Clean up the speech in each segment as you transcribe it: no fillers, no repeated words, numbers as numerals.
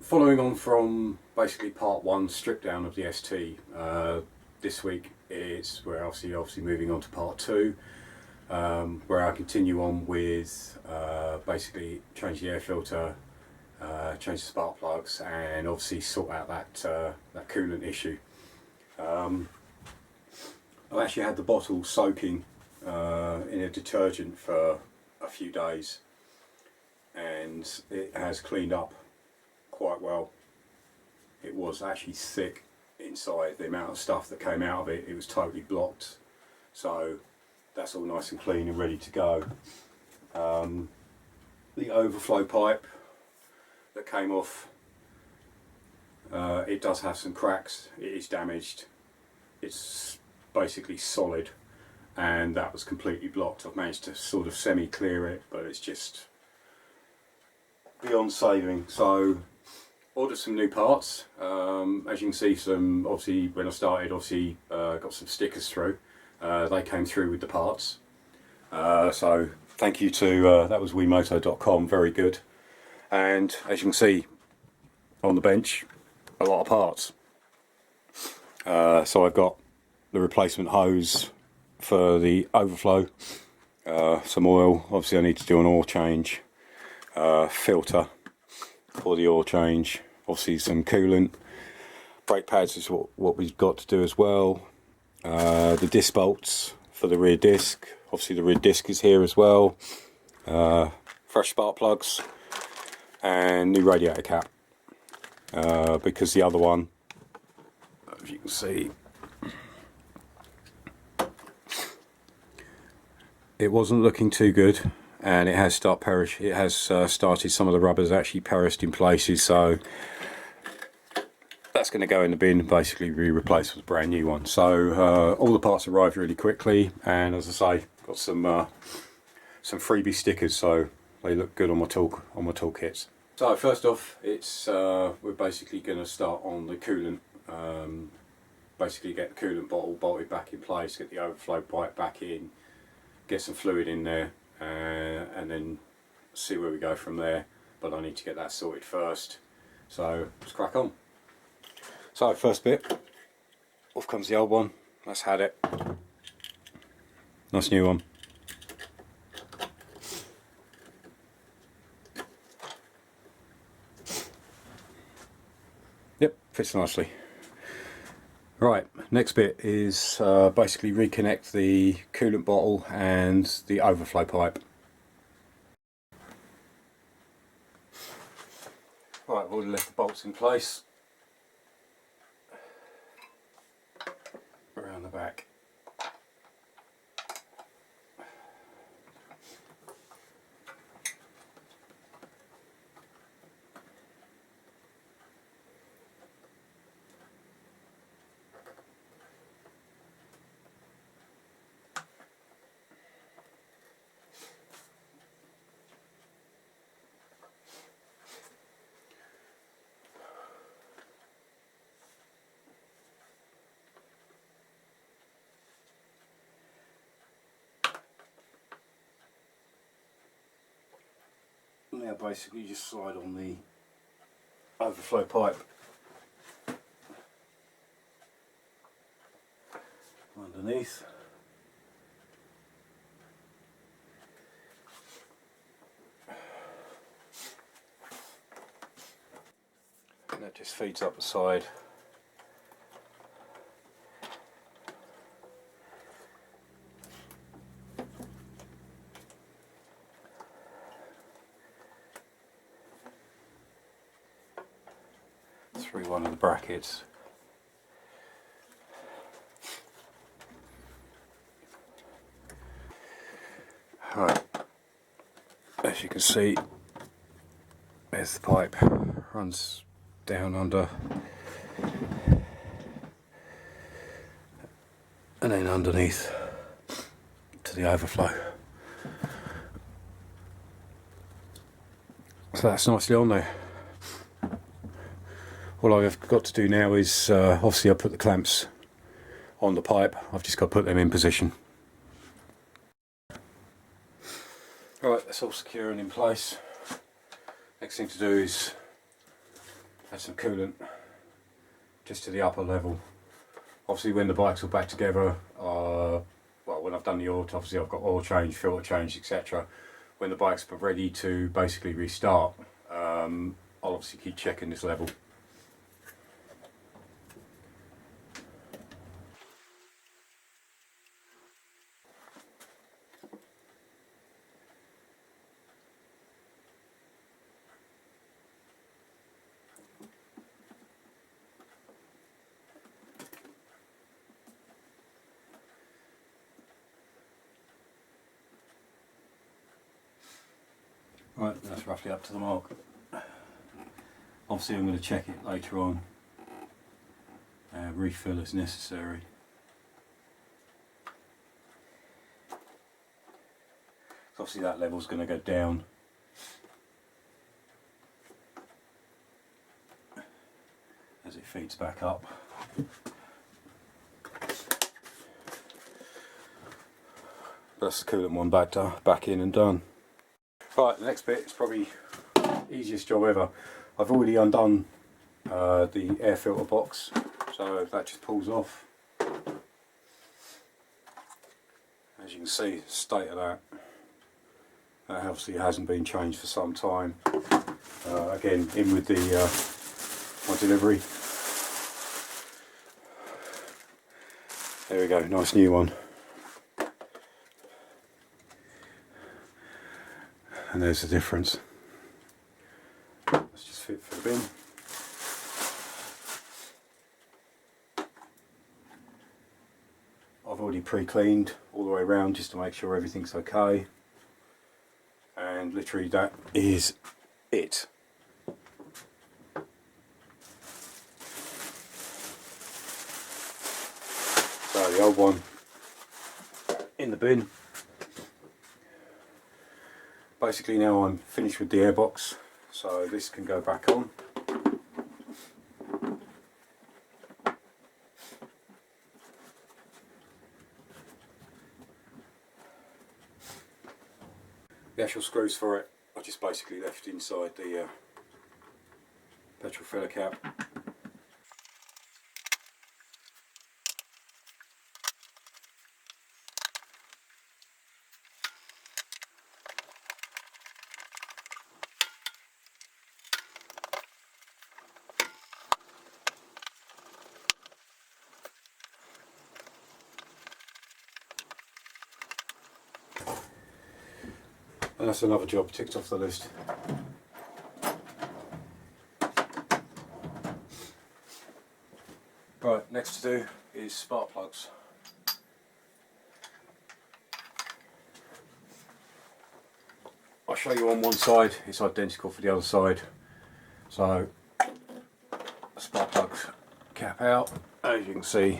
Following on from basically part one, strip down of the ST, this week we're obviously moving on to part two, where I continue on with basically change the air filter, change the spark plugs, and obviously sort out that coolant issue. I've actually had the bottle soaking in a detergent for a few days, and it has cleaned up quite well. It was actually thick inside. The amount of stuff that came out of it, it was totally blocked, so that's all nice and clean and ready to go. The overflow pipe that came off, it does have some cracks. It is damaged. It's basically solid, and that was completely blocked. I've managed to sort of semi-clear it, but it's just beyond saving. So ordered some new parts. As you can see, obviously when I started, got some stickers through. They came through with the parts. So thank you to that was Wemoto.com, very good. And as you can see on the bench, a lot of parts. So I've got the replacement hose for the overflow, some oil. Obviously I need to do an oil change, filter for the oil change, obviously some coolant, brake pads is what we've got to do as well, the disc bolts for the rear disc. Obviously the rear disc is here as well, fresh spark plugs, and new radiator cap, because the other one, as you can see, it wasn't looking too good, and it has started, some of the rubbers actually perished in places, so that's going to go in the bin and basically be replaced with a brand new one. So all the parts arrived really quickly, and as I say, got some freebie stickers, so they look good on my toolkits. So first off, we're basically going to start on the coolant. Basically get the coolant bottle bolted back in place, get the overflow pipe back in, get some fluid in there, and then see where we go from there. But I need to get that sorted first, so let's crack on. So first bit, off comes the old one. Let's had it. Nice new one. Yep, fits nicely. Right, next bit is basically reconnect the coolant bottle and the overflow pipe. Right, I've already left the bolts in place. Around the back. Now basically just slide on the overflow pipe underneath. And that just feeds up the side. Through one of the brackets. Right, as you can see, there's the pipe, runs down under and then underneath to the overflow. So that's nicely on there. All I've got to do now is, obviously I put the clamps on the pipe, I've just got to put them in position. Right, that's all secure and in place. Next thing to do is add some coolant just to the upper level. Obviously when the bike's all back together, well, when I've done the oil, obviously I've got oil change, filter change, etc. When the bike's ready to basically restart, I'll obviously keep checking this level. Right, that's roughly up to the mark. Obviously I'm going to check it later on, refill as necessary. Obviously that level's going to go down as it feeds back up. That's the coolant one back in and done. Right, the next bit is probably the easiest job ever. I've already undone the air filter box, so that just pulls off. As you can see, the state of that. That obviously hasn't been changed for some time. Again, in with the my delivery. There we go, nice new one. And there's the difference. Let's just fit for the bin. I've already pre-cleaned all the way around just to make sure everything's okay. And literally that is it. So the old one in the bin. Basically now I'm finished with the airbox, so this can go back on. The actual screws for it I just basically left inside the petrol filler cap. And that's another job ticked off the list. Right, next to do is spark plugs. I'll show you on one side, it's identical for the other side. So, spark plugs cap out, as you can see,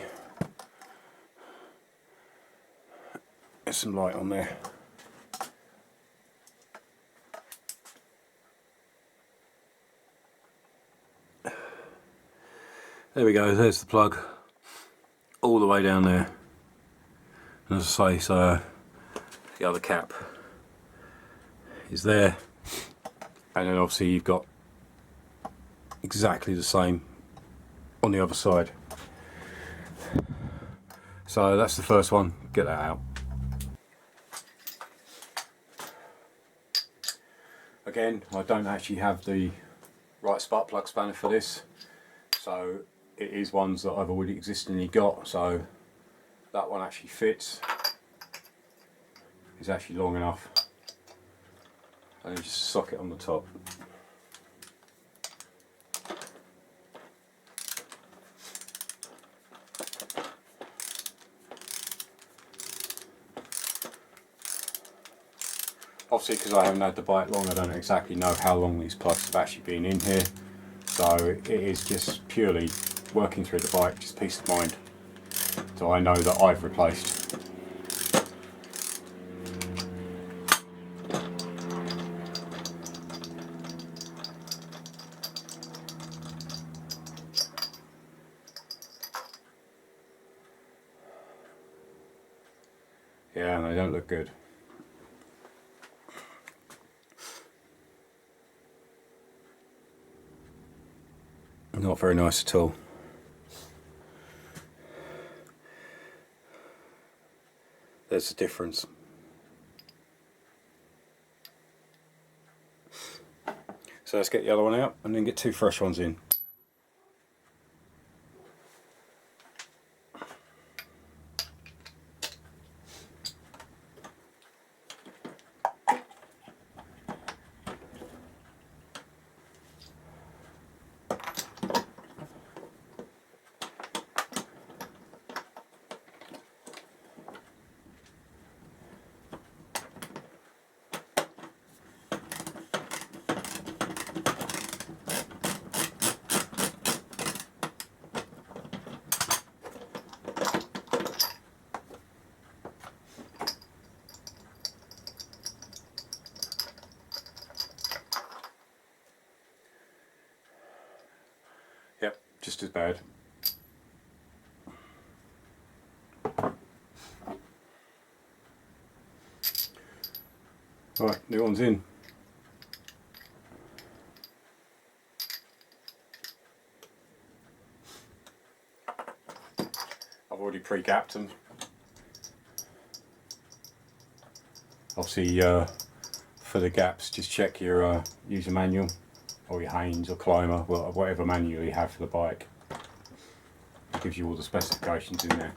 there's some light on there. There we go, there's the plug, all the way down there. And as I say, so the other cap is there, and then obviously you've got exactly the same on the other side. So that's the first one, get that out. Again, I don't actually have the right spark plug spanner for this, so it is ones that I've already existingly got, so that one actually fits. It's actually long enough. And you just socket on the top. Obviously, because I haven't had the bike long, I don't exactly know how long these plugs have actually been in here. So it is just purely working through the bike, just peace of mind. So I know that I've replaced. Yeah, and they don't look good. very nice at all. There's the difference. So let's get the other one out and then get 2 fresh ones in. Yep, just as bad. Right, new one's in. I've already pre-gapped them. Obviously, for the gaps, just check your user manual, or your Haynes or Climber, whatever manual you have for the bike. It gives you all the specifications in there.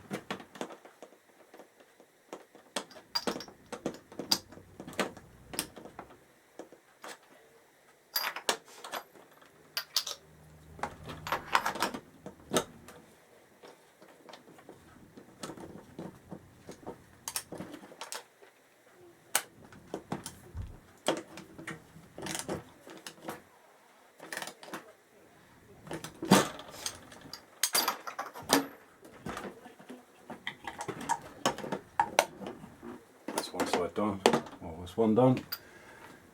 One side done, or that's one done,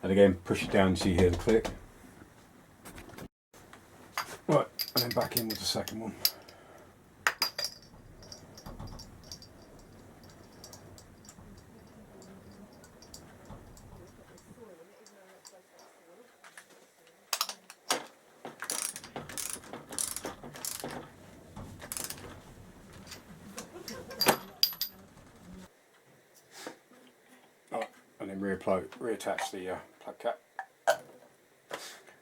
and again push it down so you hear the click. Right, and then back in with the second one. And then reattach the plug cap. And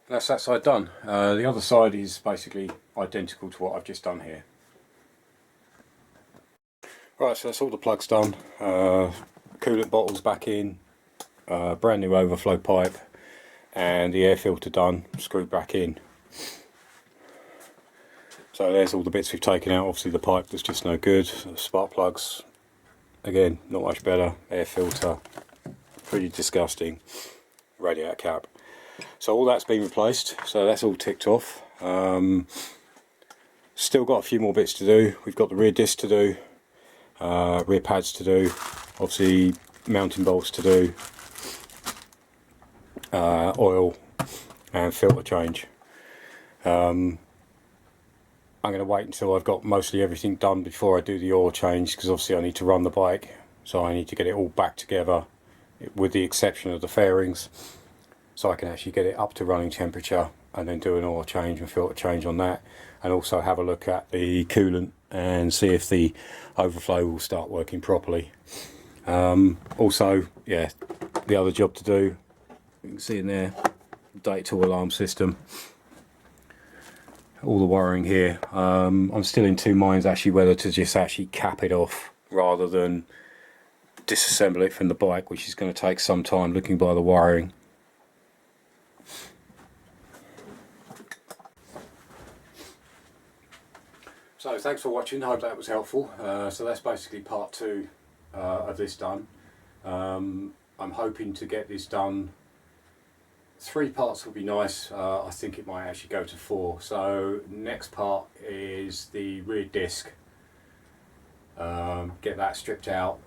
that's that side done. The other side is basically identical to what I've just done here. Right, so that's all the plugs done. Coolant bottles back in, brand new overflow pipe, and the air filter done, screwed back in. So there's all the bits we've taken out. Obviously the pipe was just no good. Spark plugs, again, not much better. Air filter, pretty disgusting. Radiator cap. So all that's been replaced, so that's all ticked off. Still got a few more bits to do. We've got the rear disc to do, rear pads to do, obviously mounting bolts to do, oil and filter change. I'm going to wait until I've got mostly everything done before I do the oil change, because obviously I need to run the bike, so I need to get it all back together with the exception of the fairings, so I can actually get it up to running temperature and then do an oil change and filter change on that, and also have a look at the coolant and see if the overflow will start working properly. Also, yeah, the other job to do, you can see in there, data alarm system, all the wiring here. I'm still in two minds actually whether to just actually cap it off rather than disassemble it from the bike, which is going to take some time looking by the wiring. So thanks for watching, I hope that was helpful. So that's basically part 2 of this done. I'm hoping to get this done. 3 parts would be nice. I think it might actually go to 4. So next part is the rear disc. Get that stripped out.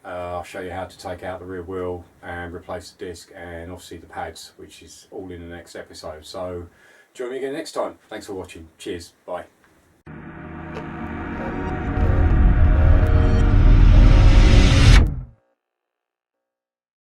I'll show you how to take out the rear wheel and replace the disc, and obviously the pads, which is all in the next episode. So join me again next time. Thanks for watching. Cheers. Bye.